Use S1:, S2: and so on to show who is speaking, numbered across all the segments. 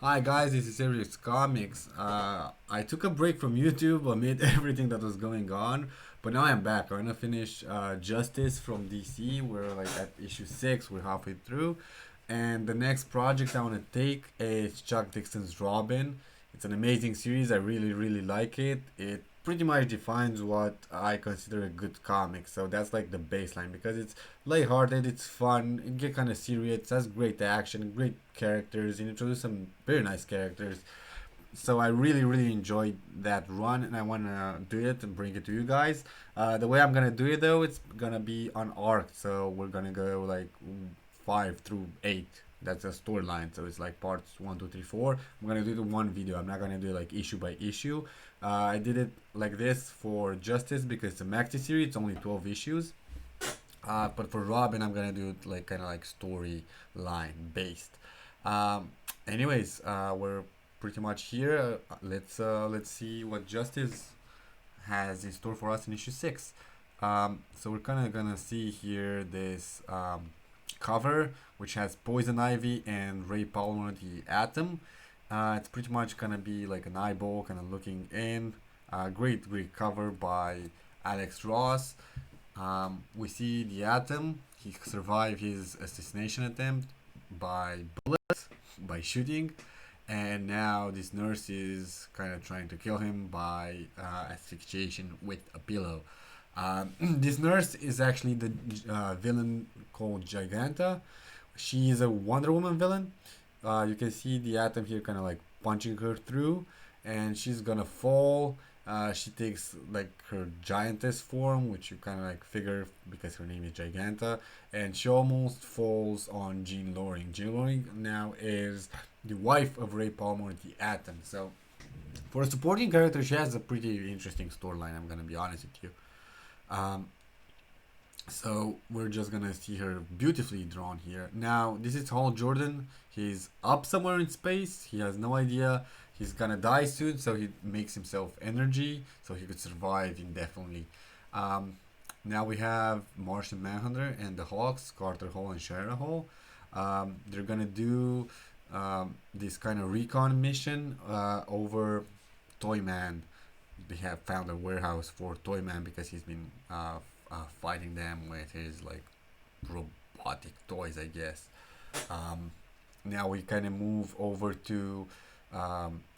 S1: Hi guys, this is Serious Comics. I took a break from YouTube amid everything that was going on, but now I'm back. I'm gonna finish Justice from DC. We're like at issue 6, we're halfway through. And the next project I wanna take is Chuck Dixon's Robin. It's an amazing series, I really like it. It pretty much defines what I consider a good comic, so that's like the baseline because it's lighthearted, it's fun, it get kind of serious, it has great action, great characters, and introduce some very nice characters. So I really enjoyed that run, and I want to do it and bring it to you guys. The way I'm gonna do it though, it's gonna be on arc, so we're gonna go like 5 through 8. That's a storyline, so it's like parts 1, 2, 3, 4. I'm gonna do it in one video. I'm not gonna do it like issue by issue. I did it like this for Justice because it's a maxi series. It's only 12 issues. But for Robin, I'm gonna do it like kind of like storyline based. Um, anyways, we're pretty much here. Let's see what Justice has in store for us in issue 6. So we're kind of gonna see here this cover, which has Poison Ivy and Ray Palmer, the Atom. It's pretty much gonna be like an eyeball, kind of looking in. Great cover by Alex Ross. We see the Atom. He survived his assassination attempt by bullets, by shooting, and now this nurse is kind of trying to kill him by asphyxiation with a pillow. This nurse is actually the villain called Giganta. She is a Wonder Woman villain. You can see the Atom here kind of like punching her through, and she's gonna fall. She takes like her giantess form, which you kind of like figure because her name is Giganta, and she almost falls on Jean Loring. Jean Loring now is the wife of Ray Palmer, the Atom. So for a supporting character, she has a pretty interesting storyline. I'm gonna be honest with you. Um, so we're just gonna see her beautifully drawn here. Now this is Hal Jordan. He's up somewhere in space. He has no idea he's gonna die soon, so he makes himself energy so he could survive indefinitely. Um, Now we have Martian Manhunter and the Hawks, Carter Hall and Shara Hall. They're gonna do this kind of recon mission over Toyman. They have found a warehouse for Toyman because he's been fighting them with his like robotic toys, I guess. Um, Now we kind of move over to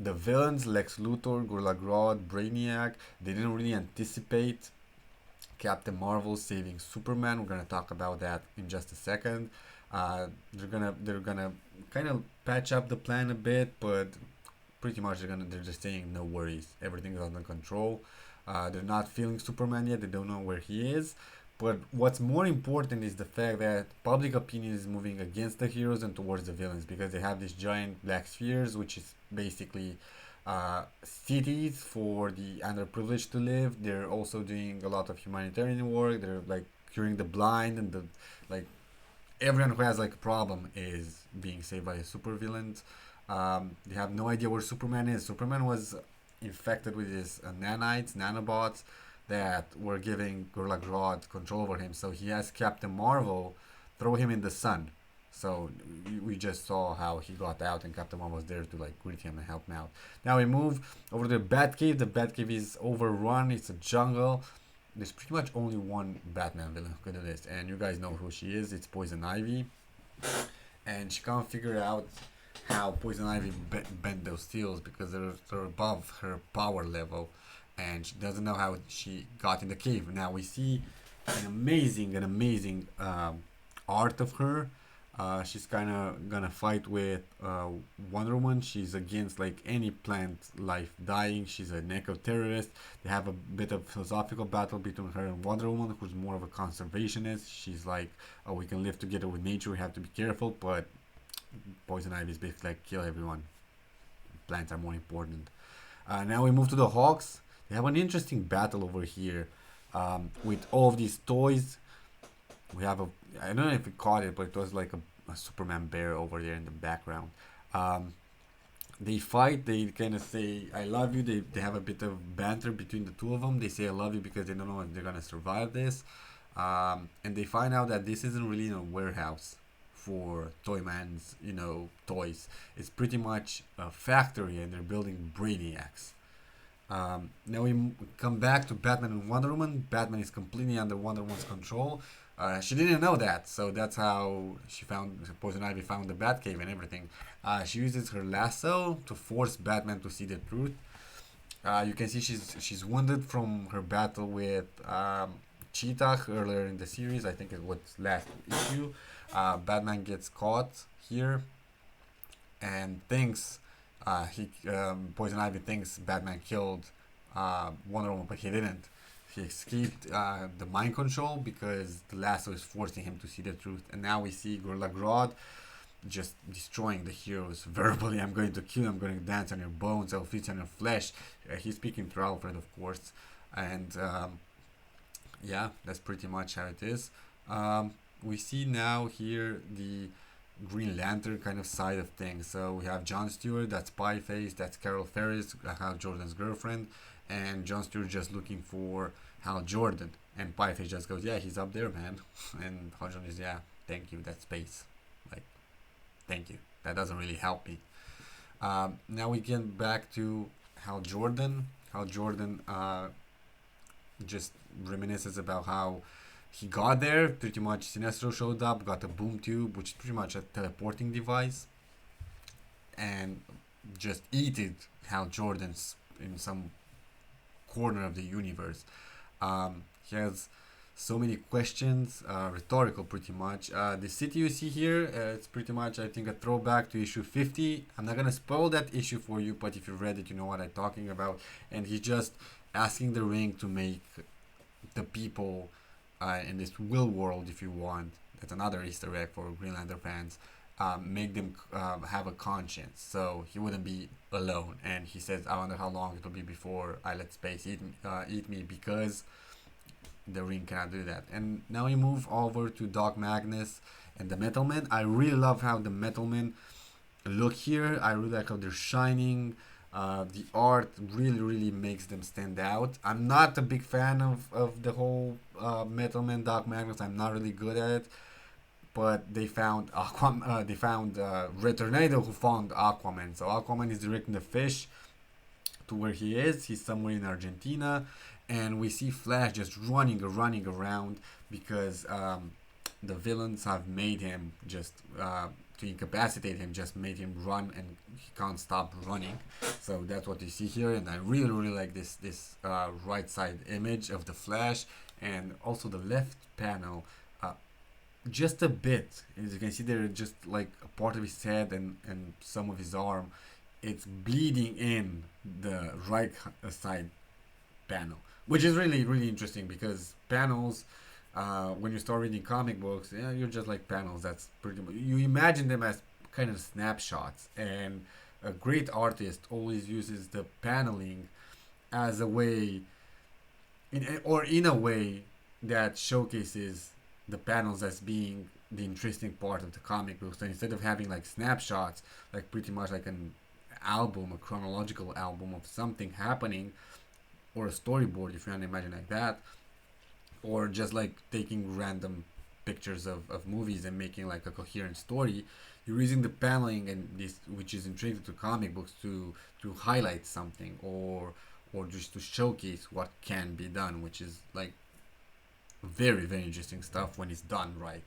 S1: the villains: Lex Luthor, Gorilla Grodd, Brainiac. They didn't really anticipate Captain Marvel saving Superman. We're gonna talk about that in just a second. They're gonna kind of patch up the plan a bit, but pretty much they're just saying no worries, everything is under control. They're not feeling Superman yet. They don't know where he is. But what's more important is the fact that public opinion is moving against the heroes and towards the villains because they have these giant black spheres, which is basically cities for the underprivileged to live. They're also doing a lot of humanitarian work. They're like curing the blind and the like. Everyone who has like a problem is being saved by a supervillain. They have no idea where Superman is. Superman was infected with these nanites, nanobots that were giving Gorilla Grodd control over him. So he has Captain Marvel throw him in the sun. So we just saw how he got out, and Captain Marvel was there to like greet him and help him out. Now we move over to the Batcave. The Batcave is overrun. It's a jungle. There's pretty much only one Batman villain who can do this, and you guys know who she is. It's Poison Ivy, and she can't figure out how Poison Ivy bent those steels because they're above her power level, and she doesn't know how she got in the cave. Now we see an amazing art of her. She's kind of gonna fight with Wonder Woman. She's against like any plant life dying. She's an eco-terrorist. They have a bit of philosophical battle between her and Wonder Woman, who's more of a conservationist. She's like, oh, we can live together with nature. We have to be careful, but Poison Ivy is basically like kill everyone. Plants are more important. Now we move to the Hawks. They have an interesting battle over here with all of these toys. We have a, I don't know if you caught it, but it was like a Superman bear over there in the background. Um, they fight. They kind of say I love you. They have a bit of banter between the two of them. They say I love you because they don't know if they're gonna survive this. And they find out that this isn't really a warehouse for Toyman's, toys. It's pretty much a factory, and they're building Brainiacs. Now we come back to Batman and Wonder Woman. Batman is completely under Wonder Woman's control. She didn't know that, so that's how Poison Ivy found the Batcave and everything. She uses her lasso to force Batman to see the truth. You can see she's wounded from her battle with Cheetah earlier in the series. I think it was last issue. Batman gets caught here and thinks Poison Ivy thinks Batman killed Wonder Woman, but he didn't. He escaped the mind control because the lasso is forcing him to see the truth. And now we see Gorilla Grodd just destroying the heroes verbally. I'm going to kill you, I'm going to dance on your bones, I'll feast on your flesh. He's speaking to Alfred, of course. And yeah, that's pretty much how it is. We see now here the Green Lantern kind of side of things. So we have John Stewart, that's Pieface, that's Carol Ferris, Hal Jordan's girlfriend, and John Stewart just looking for Hal Jordan, and Pieface just goes, yeah, he's up there, man. And Hal Jordan is, yeah, thank you, that's space. Like, thank you. That doesn't really help me. Now we get back to Hal Jordan. Hal Jordan just reminisces about how he got there. Pretty much Sinestro showed up, got a boom tube, which is pretty much a teleporting device, and just eated Hal Jordan's in some corner of the universe. He has so many questions, rhetorical pretty much. The city you see here, it's pretty much, I think, a throwback to issue 50. I'm not gonna spoil that issue for you, but if you've read it, you know what I'm talking about. And he's just asking the ring to make the people in this will world, if you want, that's another Easter egg for Green Lantern fans, make them have a conscience, so he wouldn't be alone. And he says, I wonder how long it'll be before I let space eat me, because the ring cannot do that. And now we move over to Doc Magnus and the Metal Men. I really love how the Metal Men look here. I really like how they're shining. The art really makes them stand out. I'm not a big fan of the whole Metal Man Doc Magnus. I'm not really good at it. But they found Red Tornado, who found Aquaman. So Aquaman is directing the fish to where he is. He's somewhere in Argentina, and we see Flash just running around because the villains have made him just to incapacitate him, just made him run, and he can't stop running. So that's what you see here, and I really like this right side image of the Flash, and also the left panel. Just a bit, as you can see there, just like a part of his head and some of his arm, it's bleeding in the right side panel, which is really interesting, because panels, when you start reading comic books, yeah, you're just like panels. That's pretty much, you imagine them as kind of snapshots, and a great artist always uses the paneling as a way, in a way that showcases the panels as being the interesting part of the comic book. So instead of having like snapshots, like pretty much like an album, a chronological album of something happening, or a storyboard, if you want to imagine like that, or just like taking random pictures of movies and making like a coherent story, you're using the paneling, and this, which is intrinsic to comic books, to highlight something, or just to showcase what can be done, which is like very interesting stuff when it's done right.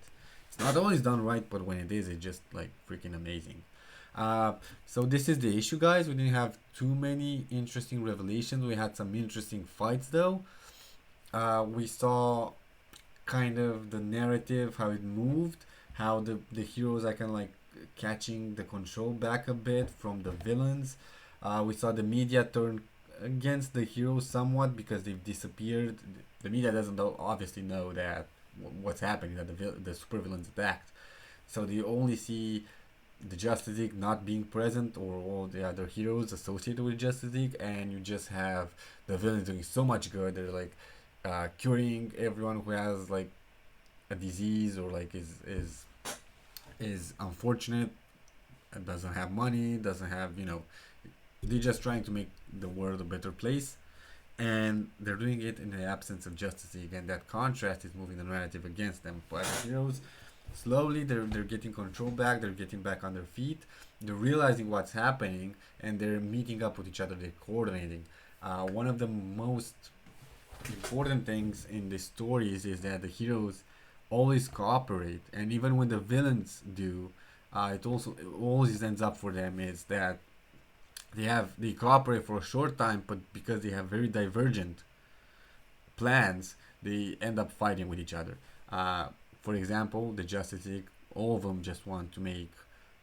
S1: It's not always done right, but when it is, it's just like freaking amazing. So this is the issue, guys. We didn't have too many interesting revelations. We had some interesting fights though. We saw kind of the narrative, how it moved, how the heroes are kind of like catching the control back a bit from the villains. We saw the media turn against the heroes somewhat because they've disappeared. The media doesn't obviously know that what's happening, that the supervillains attacked, so they only see the Justice League not being present, or all the other heroes associated with Justice League, and you just have the villains doing so much good. They're like curing everyone who has like a disease, or like is unfortunate, doesn't have money, doesn't have, they're just trying to make the world a better place, and they're doing it in the absence of Justice League, and that contrast is moving the narrative against them. But the heroes slowly they're getting control back, they're getting back on their feet, they're realizing what's happening, and they're meeting up with each other, they're coordinating. One of the most important things in the stories is that the heroes always cooperate, and even when the villains do, it always ends up for them is that they cooperate for a short time, but because they have very divergent plans, they end up fighting with each other. Uh, for example, the Justice League, all of them just want to make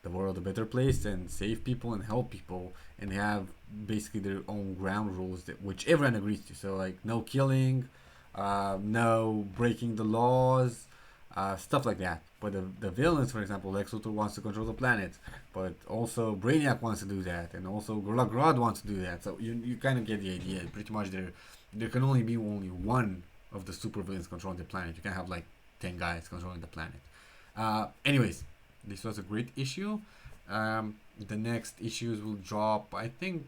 S1: the world a better place and save people and help people, and they have basically their own ground rules that which everyone agrees to. So like no killing, no breaking the laws, stuff like that. But the villains, for example, Lex Luthor wants to control the planet, but also Brainiac wants to do that, and also Grodd wants to do that. So you kind of get the idea. Pretty much there can only be only one of the supervillains controlling the planet. You can have like 10 guys controlling the planet. Anyways, this was a great issue. The next issues will drop. I think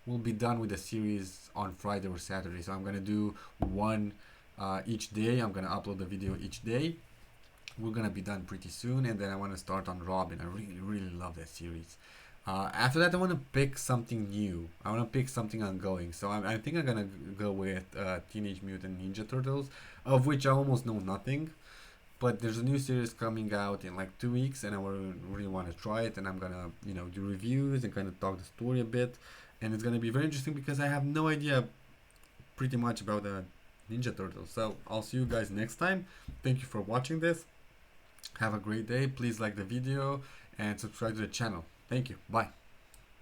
S1: we'll be done with the series on Friday or Saturday. So I'm gonna do one each day. I'm gonna upload the video each day. We're gonna be done pretty soon, and then I want to start on Robin. I really love that series. After that, I want to pick something new. I want to pick something ongoing. So I think I'm gonna go with Teenage Mutant Ninja Turtles, of which I almost know nothing. But there's a new series coming out in like 2 weeks, and I really want to try it. And I'm gonna do reviews and kind of talk the story a bit, and it's gonna be very interesting because I have no idea pretty much about the Ninja Turtles. So I'll see you guys next time. Thank you for watching this. Have a great day. Please like the video and subscribe to the channel. Thank you. Bye.